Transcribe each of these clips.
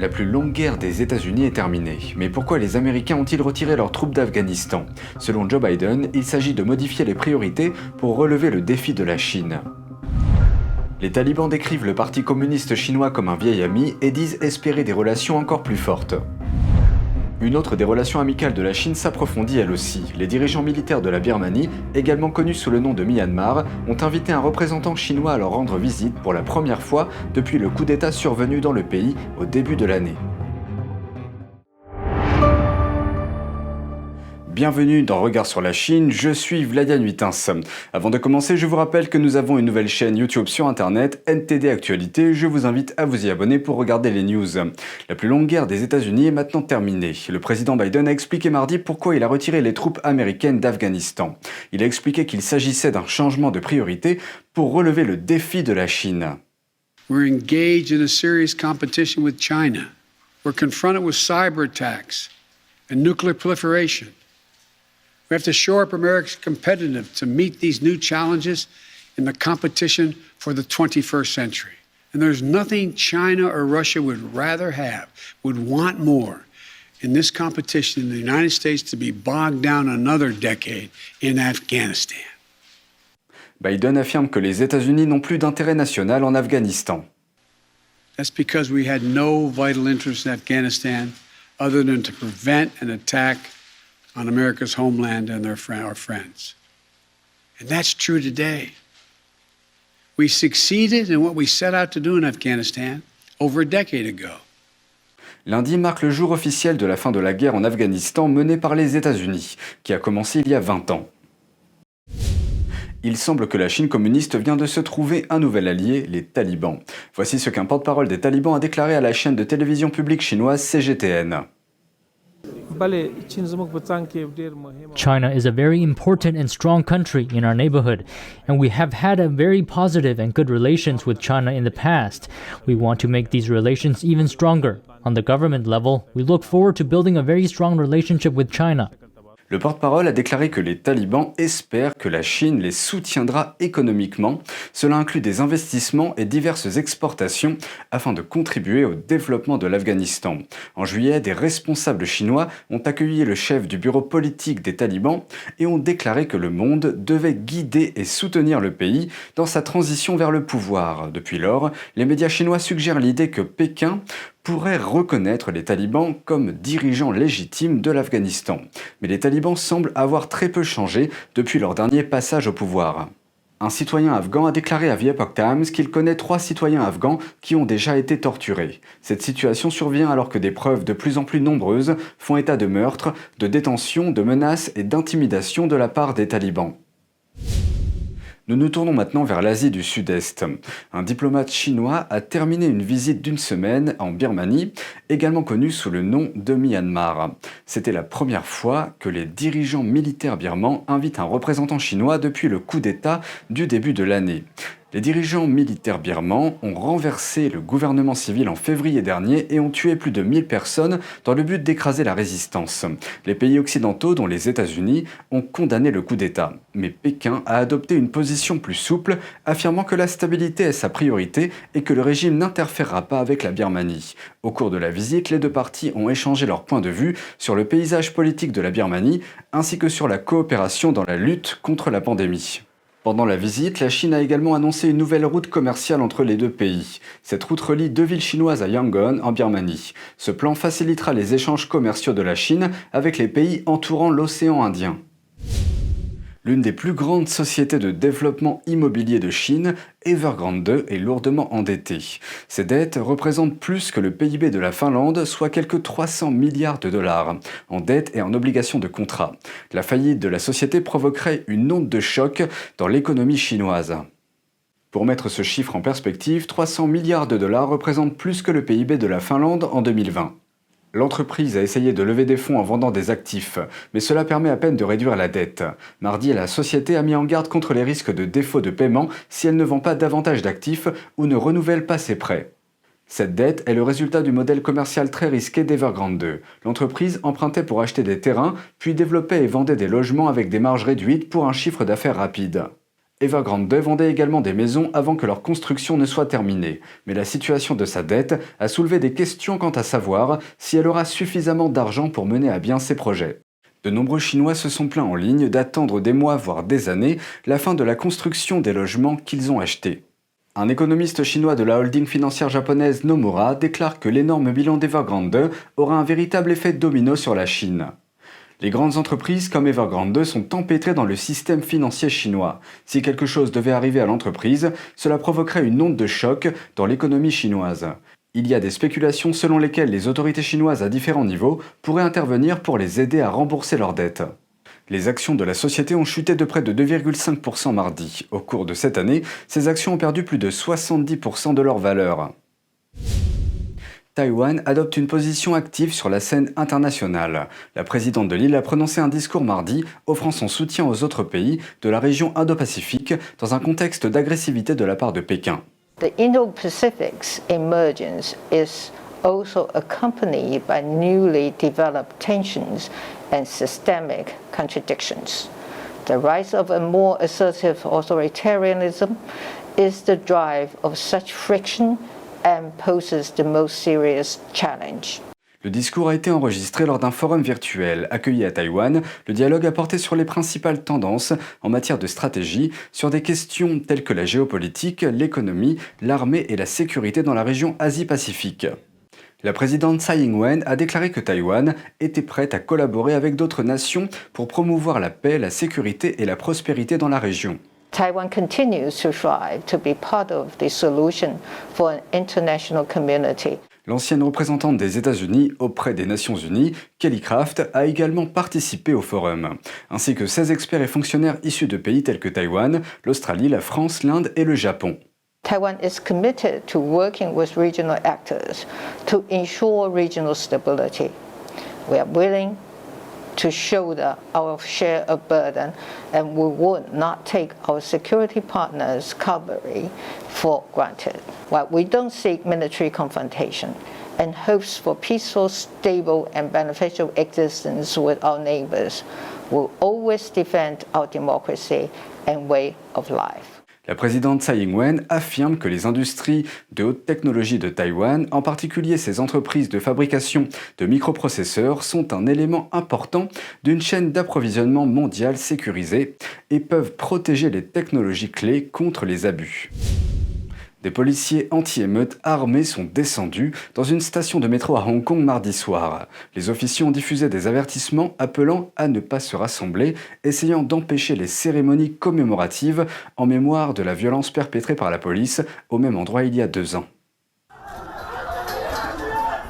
La plus longue guerre des États-Unis est terminée. Mais pourquoi les Américains ont-ils retiré leurs troupes d'Afghanistan? Selon Joe Biden, il s'agit de modifier les priorités pour relever le défi de la Chine. Les talibans décrivent le Parti communiste chinois comme un vieil ami et disent espérer des relations encore plus fortes. Une autre des relations amicales de la Chine s'approfondit elle aussi. Les dirigeants militaires de la Birmanie, également connus sous le nom de Myanmar, ont invité un représentant chinois à leur rendre visite pour la première fois depuis le coup d'État survenu dans le pays au début de l'année. Bienvenue dans Regard sur la Chine, je suis Vladian Huitens. Avant de commencer, je vous rappelle que nous avons une nouvelle chaîne YouTube sur Internet, NTD Actualité. Je vous invite à vous y abonner pour regarder les news. La plus longue guerre des États-Unis est maintenant terminée. Le président Biden a expliqué mardi pourquoi il a retiré les troupes américaines d'Afghanistan. Il a expliqué qu'il s'agissait d'un changement de priorité pour relever le défi de la Chine. We're engaged in a serious competition with China. We're confronted with cyber attacks and nuclear proliferation. We have to shore up America's competitiveness to meet these new challenges in the competition for the 21st century. And there's nothing China or Russia would rather have, would want more in this competition in the United States to be bogged down another decade in Afghanistan. Biden affirme que les États-Unis n'ont plus d'intérêt national en Afghanistan. That's because we had no vital interest in Afghanistan other than to prevent an attack on America's homeland and our friends. And that's true today. We succeeded in what we set out to do in Afghanistan over a decade ago. Lundi marque le jour officiel de la fin de la guerre en Afghanistan menée par les États-Unis, qui a commencé il y a 20 ans. Il semble que la Chine communiste vient de se trouver un nouvel allié, les talibans. Voici ce qu'un porte-parole des talibans a déclaré à la chaîne de télévision publique chinoise CGTN. China is a very important and strong country in our neighborhood, and we have had a very positive and good relations with China in the past. We want to make these relations even stronger. On the government level, we look forward to building a very strong relationship with China. Le porte-parole a déclaré que les talibans espèrent que la Chine les soutiendra économiquement. Cela inclut des investissements et diverses exportations afin de contribuer au développement de l'Afghanistan. En juillet, des responsables chinois ont accueilli le chef du bureau politique des talibans et ont déclaré que le monde devait guider et soutenir le pays dans sa transition vers le pouvoir. Depuis lors, les médias chinois suggèrent l'idée que Pékin pourrait reconnaître les talibans comme dirigeants légitimes de l'Afghanistan. Mais les talibans semblent avoir très peu changé depuis leur dernier passage au pouvoir. Un citoyen afghan a déclaré à The Epoch Times qu'il connaît 3 citoyens afghans qui ont déjà été torturés. Cette situation survient alors que des preuves de plus en plus nombreuses font état de meurtres, de détentions, de menaces et d'intimidations de la part des talibans. Nous nous tournons maintenant vers l'Asie du Sud-Est. Un diplomate chinois a terminé une visite d'une semaine en Birmanie, également connue sous le nom de Myanmar. C'était la première fois que les dirigeants militaires birmans invitent un représentant chinois depuis le coup d'État du début de l'année. Les dirigeants militaires birmans ont renversé le gouvernement civil en février dernier et ont tué plus de 1000 personnes dans le but d'écraser la résistance. Les pays occidentaux, dont les États-Unis, ont condamné le coup d'État. Mais Pékin a adopté une position plus souple, affirmant que la stabilité est sa priorité et que le régime n'interférera pas avec la Birmanie. Au cours de la visite, les deux parties ont échangé leurs points de vue sur le paysage politique de la Birmanie, ainsi que sur la coopération dans la lutte contre la pandémie. Pendant la visite, la Chine a également annoncé une nouvelle route commerciale entre les deux pays. Cette route relie 2 villes chinoises à Yangon, en Birmanie. Ce plan facilitera les échanges commerciaux de la Chine avec les pays entourant l'océan Indien. L'une des plus grandes sociétés de développement immobilier de Chine, Evergrande, est lourdement endettée. Ses dettes représentent plus que le PIB de la Finlande, soit quelques 300 milliards de dollars, en dettes et en obligations de contrat. La faillite de la société provoquerait une onde de choc dans l'économie chinoise. Pour mettre ce chiffre en perspective, 300 milliards de dollars représentent plus que le PIB de la Finlande en 2020. L'entreprise a essayé de lever des fonds en vendant des actifs, mais cela permet à peine de réduire la dette. Mardi, la société a mis en garde contre les risques de défaut de paiement si elle ne vend pas davantage d'actifs ou ne renouvelle pas ses prêts. Cette dette est le résultat du modèle commercial très risqué d'Evergrande. L'entreprise empruntait pour acheter des terrains, puis développait et vendait des logements avec des marges réduites pour un chiffre d'affaires rapide. Evergrande vendait également des maisons avant que leur construction ne soit terminée, mais la situation de sa dette a soulevé des questions quant à savoir si elle aura suffisamment d'argent pour mener à bien ses projets. De nombreux Chinois se sont plaints en ligne d'attendre des mois voire des années la fin de la construction des logements qu'ils ont achetés. Un économiste chinois de la holding financière japonaise Nomura déclare que l'énorme bilan d'Evergrande aura un véritable effet domino sur la Chine. Les grandes entreprises comme Evergrande sont empêtrées dans le système financier chinois. Si quelque chose devait arriver à l'entreprise, cela provoquerait une onde de choc dans l'économie chinoise. Il y a des spéculations selon lesquelles les autorités chinoises à différents niveaux pourraient intervenir pour les aider à rembourser leurs dettes. Les actions de la société ont chuté de près de 2,5% mardi. Au cours de cette année, ces actions ont perdu plus de 70% de leur valeur. Taïwan adopte une position active sur la scène internationale. La présidente de l'île a prononcé un discours mardi offrant son soutien aux autres pays de la région Indo-Pacifique dans un contexte d'agressivité de la part de Pékin. The Indo-Pacific's emergence is also accompanied by newly developed tensions and systemic contradictions. The rise of a more assertive authoritarianism is the drive of such friction and poses the most serious challenge. Le discours a été enregistré lors d'un forum virtuel accueilli à Taïwan. Le dialogue a porté sur les principales tendances en matière de stratégie, sur des questions telles que la géopolitique, l'économie, l'armée et la sécurité dans la région Asie-Pacifique. La présidente Tsai Ing-wen a déclaré que Taïwan était prête à collaborer avec d'autres nations pour promouvoir la paix, la sécurité et la prospérité dans la région. Taiwan continues to strive to be part of the solution for an international community. L'ancienne représentante des États-Unis auprès des Nations Unies, Kelly Craft, a également participé au forum, ainsi que 16 experts et fonctionnaires issus de pays tels que Taïwan, l'Australie, la France, l'Inde et le Japon. Taiwan is committed to working with regional actors to ensure regional stability. We are willing to shoulder our share of burden, and we would not take our security partners' cavalry for granted. While we don't seek military confrontation and hopes for peaceful, stable, and beneficial existence with our neighbors, we'll always defend our democracy and way of life. La présidente Tsai Ing-wen affirme que les industries de haute technologie de Taïwan, en particulier ses entreprises de fabrication de microprocesseurs, sont un élément important d'une chaîne d'approvisionnement mondiale sécurisée et peuvent protéger les technologies clés contre les abus. Des policiers anti-émeutes armés sont descendus dans une station de métro à Hong Kong mardi soir. Les officiers ont diffusé des avertissements appelant à ne pas se rassembler, essayant d'empêcher les cérémonies commémoratives en mémoire de la violence perpétrée par la police au même endroit il y a 2 ans.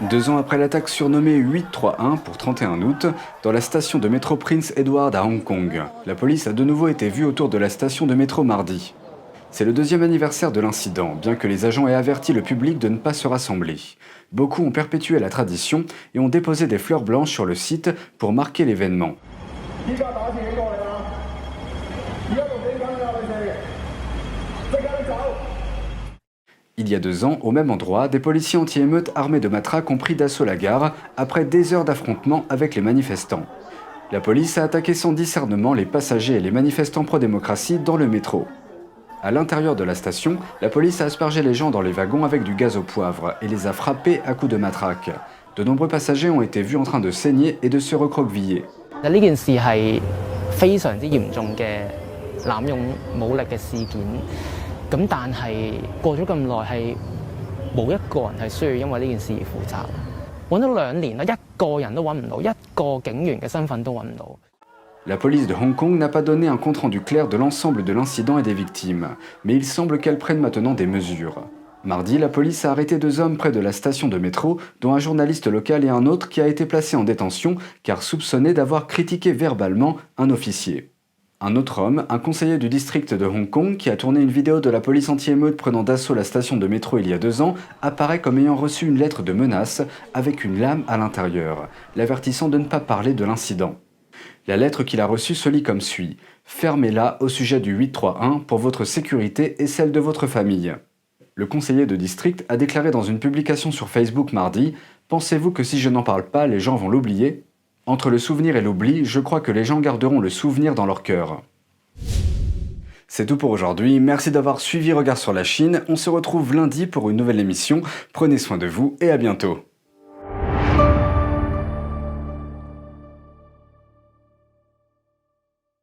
2 ans après l'attaque surnommée 831 pour 31 août, dans la station de métro Prince Edward à Hong Kong, la police a de nouveau été vue autour de la station de métro mardi. C'est le 2e anniversaire de l'incident, bien que les agents aient averti le public de ne pas se rassembler. Beaucoup ont perpétué la tradition et ont déposé des fleurs blanches sur le site pour marquer l'événement. Il y a 2 ans, au même endroit, des policiers anti-émeutes armés de matraques ont pris d'assaut la gare après des heures d'affrontement avec les manifestants. La police a attaqué sans discernement les passagers et les manifestants pro-démocratie dans le métro. À l'intérieur de la station, la police a aspergé les gens dans les wagons avec du gaz au poivre et les a frappés à coups de matraque. De nombreux passagers ont été vus en train de saigner et de se recroqueviller. 呢件事係非常之嚴重嘅濫用武力嘅事件，咁但係過咗咁耐係冇一個人係需要因為呢件事而負責。揾咗2年啦，一個人都揾唔到，一個警員嘅身份都揾唔到。 La police de Hong Kong n'a pas donné un compte-rendu clair de l'ensemble de l'incident et des victimes, mais il semble qu'elle prenne maintenant des mesures. Mardi, la police a arrêté 2 hommes près de la station de métro, dont un journaliste local et un autre qui a été placé en détention car soupçonné d'avoir critiqué verbalement un officier. Un autre homme, un conseiller du district de Hong Kong qui a tourné une vidéo de la police anti-émeute prenant d'assaut la station de métro il y a 2 ans, apparaît comme ayant reçu une lettre de menace avec une lame à l'intérieur, l'avertissant de ne pas parler de l'incident. La lettre qu'il a reçue se lit comme suit « Fermez-la au sujet du 831 pour votre sécurité et celle de votre famille ». Le conseiller de district a déclaré dans une publication sur Facebook mardi « Pensez-vous que si je n'en parle pas, les gens vont l'oublier ? Entre le souvenir et l'oubli, je crois que les gens garderont le souvenir dans leur cœur. » C'est tout pour aujourd'hui, merci d'avoir suivi Regard sur la Chine, on se retrouve lundi pour une nouvelle émission, prenez soin de vous et à bientôt.